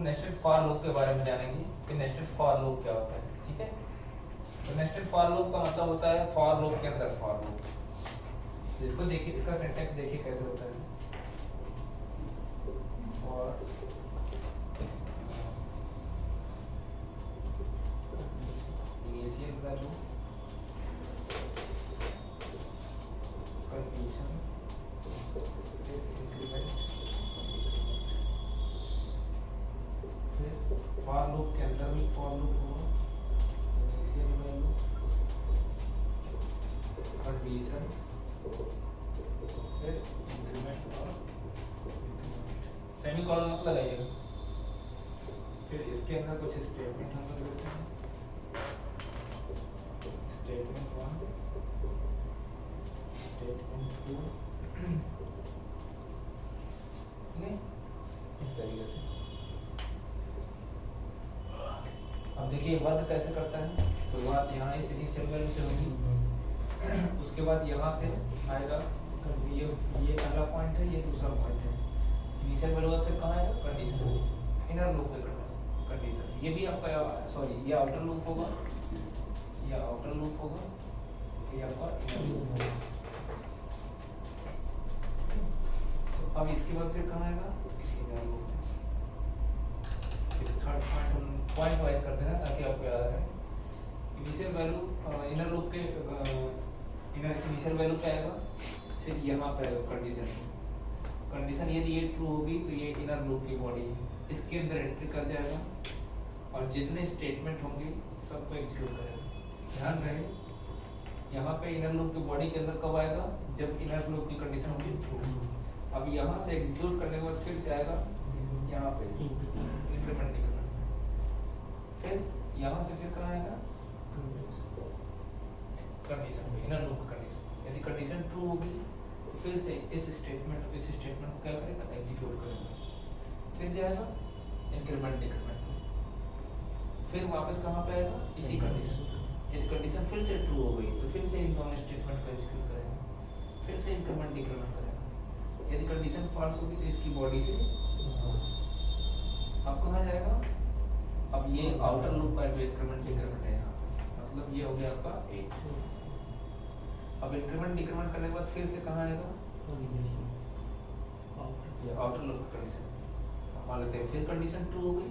Nested for loop के बारे में जानेंगे कि नेस्टेड फॉर लूप क्या होता है। ठीक है, तो नेस्टेड फॉर लूप का मतलब होता है फॉर लूप के अंदर फॉर लूप। इसको देखिए, इसका सिंटैक्स देखिए कैसे होता है। For initial value condition increment, फिर फॉर लूप के अंदर भी फॉर लूप होगा, इनिशियल वैल्यू कंडीशन फिर इंक्रीमेंट और सेमीकोलन मत लगाइएगा। फिर इसके अंदर कुछ स्टेटमेंट हम लोग देते हैं, स्टेटमेंट 1, स्टेटमेंट 2, ठीक है, इस तरीके से। अब देखिए वर्क कैसे करता है। शुरुआत यहाँ इस इनिशियल वैल्यू से होगी, उसके बाद यहाँ से आएगा, ये पहला पॉइंट है, ये दूसरा पॉइंट है। इनिशियल वैल्यू का फिर कहाँ आएगा, कंडीशन, इनर लूप पे कंडीशन। ये भी आपका सॉरी ये आउटर लूप होगा, ये आउटर लूप होगा, ये आपका इनर लूप होगा। तो अब इसके बाद फिर कहाँ आएगा, इसी इनर लूप में। फिर थर्ड पॉइंट हम पॉइंट वाइज करते हैं ताकि आपको याद रहे। इनिशियल वैल्यू इनर लूप के इनिशियल वैल्यू पे आएगा, फिर यहाँ पे आएगा कंडीशन यदि ये ट्रू होगी तो ये इनर लूप की बॉडी है, इसके अंदर एंट्री कर जाएगा और जितने स्टेटमेंट होंगे सबको एग्जीक्यूट करेगा। ध्यान रहे यहाँ पे इनर लूप की बॉडी के अंदर कब आएगा, जब इनर लूप की कंडीशन होगी ट्रू। अब यहाँ से एग्जीक्यूट करने के बाद फिर से आएगा यहाँ पे इंक्रीमेंट डिक्रीमेंट, फिर यहाँ से फिर कहाँ आएगा कंडीशन पे, इनर लूप की कंडीशन। यदि कंडीशन ट्रू होगी तो फिर से इस स्टेटमेंट को क्या करेगा, एग्जीक्यूट करेगा, फिर जाएगा इंक्रीमेंट डिक्रीमेंट, फिर वापस कहाँ पे आएगा, इसी कंडीशन। यदि कंडीशन फिर से ट्रू हो गई तो फिर से इन दोनों स्टेटमेंट को एग्जीक्यूट करेगा, फिर से इंक्रीमेंट डिक्रीमेंट करेगा। यदि कंडीशन फॉल्स होगी तो इसकी बॉडी से अब कहाँ जाएगा, अब ये आउटर लूप का जो इंक्रीमेंट डिक्रीमेंट है यहाँ, मतलब ये हो गया आपका 8। अब इंक्रीमेंट डिक्रीमेंट करने के बाद फिर से कहाँ आएगा, ये आउटर लूप की कंडीशन। मान लेते हैं फिर कंडीशन ट्रू हो गई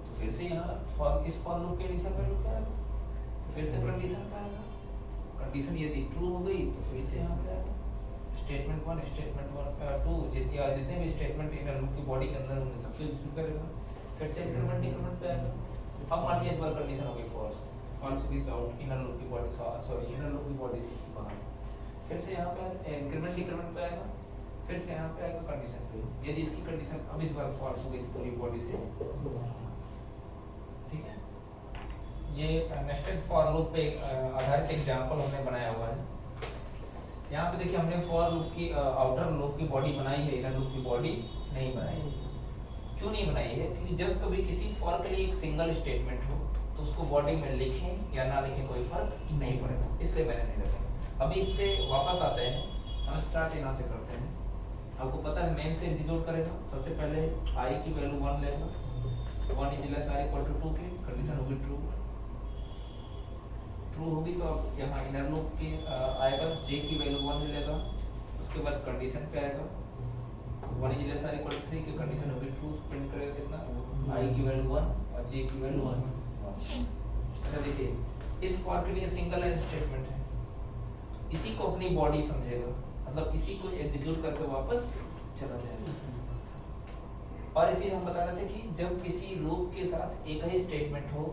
तो फिर से यहाँ फॉर इस फॉर लूप के इनिशियल वैल्यू पे आएगा, तो फिर से कंडीशन पे आएगा। कंडीशन यदि ट्रू हो गई तो फिर से यहाँ पे आएगा स्टेटमेंट 1, स्टेटमेंट 2, जितने भी स्टेटमेंट इनर लूप की बॉडी के अंदर होंगे सबको एग्जीक्यूट करेगा, फिर से इंक्रीमेंट डिक्रीमेंट पे आएगा। अब मान लीजिए इस बार कंडीशन हो गई फॉल्स होगी तो इनर लूप की बॉडी सॉरी इनर लूप की बॉडी से बाहर, फिर से यहाँ पे इंक्रीमेंट डिक्रीमेंट पे आएगा, फिर से यहाँ पे आएगा कंडीशन पे। यदि इसकी कंडीशन अब इस बार फॉल्स हो गई पूरी बॉडी से, ठीक है। ये नेस्टेड फॉर लूप पे आधारित एग्जांपल हमने बनाया हुआ है। यहाँ पे देखिए हमने फॉर लूप की आउटर लूप की बॉडी बनाई है, इनर लूप की बॉडी नहीं बनाई है। क्यों नहीं बनाई है, क्योंकि जब कभी किसी फॉर के लिए एक सिंगल स्टेटमेंट हो तो उसको बॉडी में लिखें या ना लिखें कोई फर्क नहीं पड़ेगा, इसलिए मैंने नहीं रखा। अभी इस पे वापस आते हैं, हम स्टार्ट यहाँ से करते हैं। आपको पता है मेन से एग्जीक्यूट करेगा, सबसे पहले i की वैल्यू 1 लेगा, 1 is less i equal to 2 की कंडीशन होगी ट्रू होगी तो अब यहाँ इनर लूप की आएगा, j की वैल्यू 1 लेगा, उसके बाद कंडीशन पे आएगा 1 is less i equal to 3 की कंडीशन होगी ट्रू, प्रिंट करेगा कितना, i की वैल्यू 1 और j की वैल्यू 1। अच्छा देखिए इस फॉर के लिए सिंगल लाइन स्टेटमेंट है, इसी को अपनी बॉडी समझेगा, मतलब इसी को एग्जीक्यूट करके वापस चला जाएगा। और एक चीज हम बता रहे थे कि जब किसी लूप के साथ एक ही स्टेटमेंट हो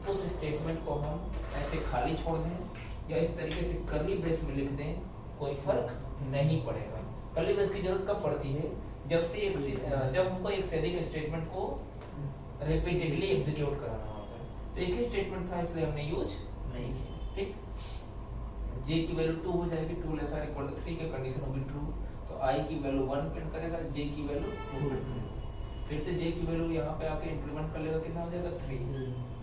तो उस स्टेटमेंट को हम ऐसे खाली छोड़ दें या इस तरीके से कर्ली ब्रेस में लिख दें, कोई फर्क नहीं पड़ेगा। कर्ली ब्रेस की जरूरत कब पड़ती है, जब हमको एक से अधिक स्टेटमेंट को रिपीटेडली एग्जीक्यूट कराना होता है। तो एक ही स्टेटमेंट था इसलिए हमने यूज नहीं किया, ठीक। j की वैल्यू 2 हो जाएगी, 2 लेस r इक्वल टू 3 की कंडीशन होगी ट्रू, तो i की वैल्यू 1 प्रिंट करेगा, j की वैल्यू 2 प्रिंट करेगा, फिर से j की वैल्यू यहाँ पे आके इंक्रीमेंट कर लेगा, कितना हो जाएगा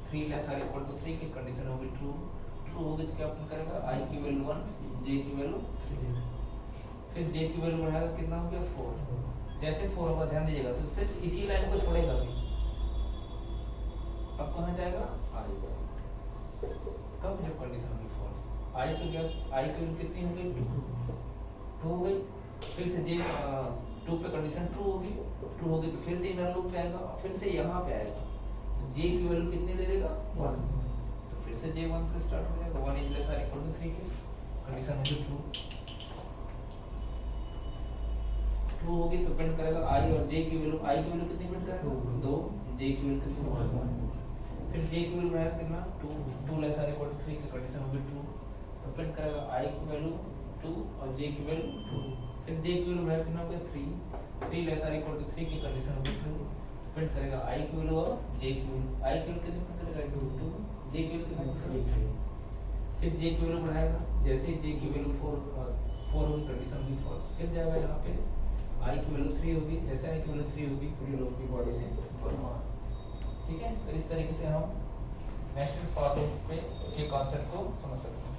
3 लेस r इक्वल टू 3 की कंडीशन होगी ट्रू होगी तो क्या प्रिंट करेगा, i की वैल्यू 1, j की वैल्यू 3, फिर j की वैल्यू बढ़ाएगा, कितना हो गया 4। जैसे 4 होगा ध्यान दीजिएगा तो सिर्फ इसी लाइन को छोड़ेगा भी, अब कहाँ जाएगा आई पर। कब जब कंडीशन होगी फॉल्स, आई पे गया, आई की वैल्यू कितनी हो गई 2 हो गई, फिर से जे 2 पे कंडीशन ट्रू होगी तो फिर से इनर लूप पे आएगा और फिर से यहाँ पे आएगा, तो जे की वैल्यू कितनी ले लेगा 1, तो फिर से जे 1 से स्टार्ट हो जाएगा, 1 इज लेस और इक्वल टू 3 की कंडीशन होगी ट्रू होगी तो प्रिंट करेगा आई और जे की वैल्यू, आई की वैल्यू कितनी प्रिंट करेगा 2, जे की वैल्यू कितनी 1, फिर जे की वैल्यू रहेगा कितना 2 लेस और इक्वल टू 3 की कंडीशन होगी ट्रू तो प्रिंट करेगा आई की वैल्यू 2 और जे की वैल्यू 2, फिर जे की वैल्यू रहेगा कितना हो गया 3 लेस और इक्वल टू 3 की कंडीशन होगी ट्रू प्रिंट करेगा आई की वैल्यू और जे की वैल्यू, आई की वैल्यू कितनी प्रिंट करेगा 2, जे की वैल्यू कितनी 3, फिर जे की वैल्यू बढ़ाएगा, जैसे ही जे की वैल्यू 4 होगी कंडीशन होगी फॉल्स, फिर जाएगा यहाँ पे आई की वैल्यू 3 होगी, जैसे आई की वैल्यू 3 होगी पूरी लूप की बॉडी से ठीक है। तो इस तरीके से हम नेस्टेड फॉर लूप पे के कॉन्सेप्ट को समझ सकते हैं।